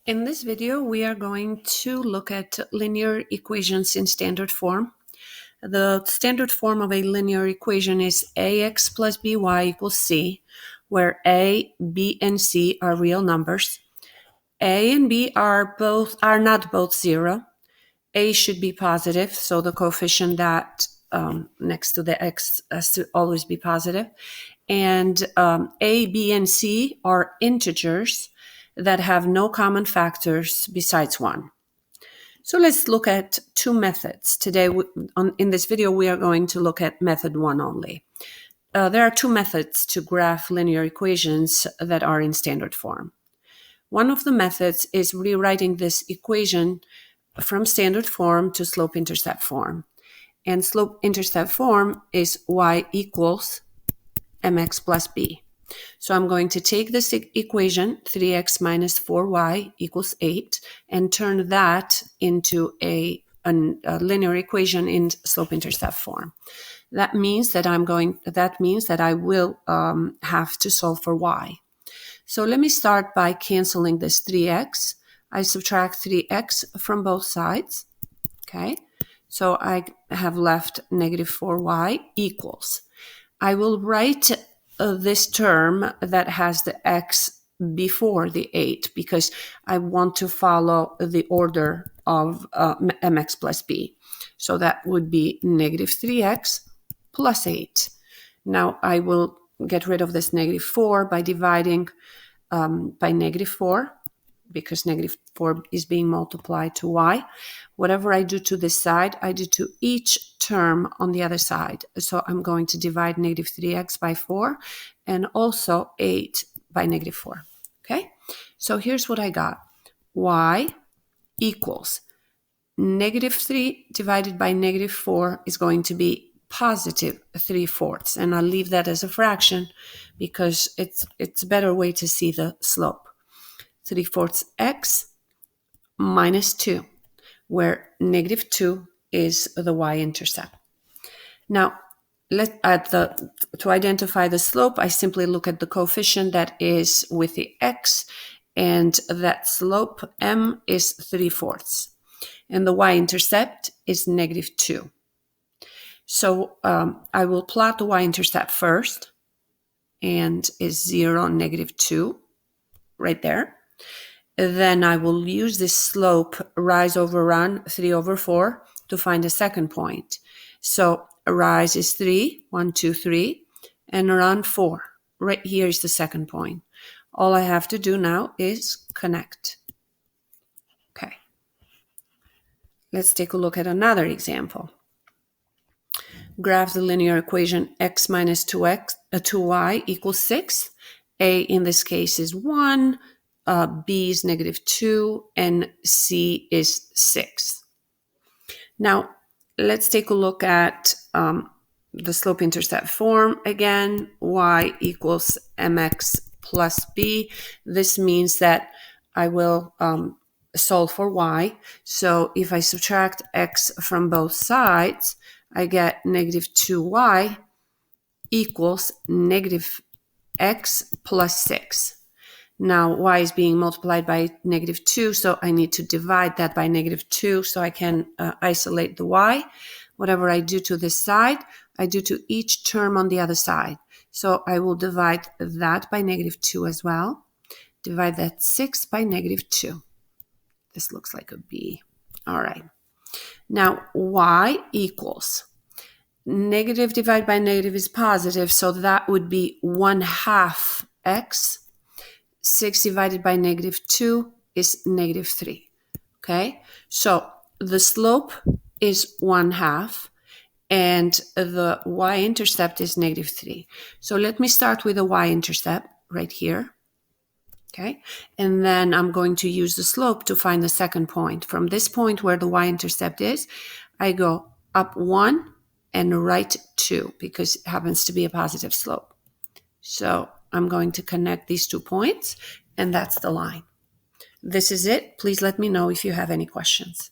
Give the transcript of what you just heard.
In this video, we are going to look at linear equations in standard form. The standard form of a linear equation is ax plus by equals c, where a, b, and c are real numbers. A and b are not both zero. A should be positive, so the coefficient that next to the x has to always be positive. And a, b, and c are integers that have no common factors besides 1. So let's look at two methods. Today, in this video, we are going to look at method 1 only. There are two methods to graph linear equations that are in standard form. One of the methods is rewriting this equation from standard form to slope-intercept form. And slope-intercept form is y equals mx plus b. So I'm going to take this equation, 3x minus 4y equals 8, and turn that into a linear equation in slope-intercept form. That means that I will have to solve for y. So let me start by canceling this 3x. I subtract 3x from both sides. Okay, so I have left negative 4y equals. I will write this term that has the x before the 8 because I want to follow the order of mx plus b. So that would be negative 3x plus 8. Now I will get rid of this negative 4 by dividing by negative 4 because negative 4 is being multiplied to y. Whatever I do to this side, I do to each term on the other side. So I'm going to divide negative 3x by 4 and also 8 by negative 4. Okay, so here's what I got. Y equals negative 3 divided by negative 4 is going to be positive 3/4. And I'll leave that as a fraction because it's a better way to see the slope. 3/4 x minus 2, where negative 2 is the y-intercept. Now, to identify the slope, I simply look at the coefficient that is with the x, and that slope m is 3/4. And the y-intercept is negative 2. So I will plot the y-intercept first, and is 0, negative 2, right there. Then I will use this slope, rise over run, 3/4, to find the second point. So rise is 3, 1, 2, 3, and run 4. Right here is the second point. All I have to do now is connect. Okay. Let's take a look at another example. Graph the linear equation x minus 2y equals 6. A in this case is 1. B is negative 2, and C is 6. Now, let's take a look at the slope-intercept form again. Y equals mx plus b. This means that I will solve for y. So if I subtract x from both sides, I get negative 2y equals negative x plus 6. Now, y is being multiplied by negative 2, so I need to divide that by negative 2 so I can isolate the y. Whatever I do to this side, I do to each term on the other side. So I will divide that by negative 2 as well. Divide that 6 by negative 2. This looks like a b. All right. Now, y equals negative divided by negative is positive, so that would be 1/2 x. 6 divided by negative 2 is negative 3. Okay, so the slope is 1/2 and the y-intercept is negative 3. So let me start with the y-intercept right here. Okay, and then I'm going to use the slope to find the second point. From this point where the y-intercept is, I go up 1 and right 2 because it happens to be a positive slope. So I'm going to connect these 2 points, and that's the line. This is it. Please let me know if you have any questions.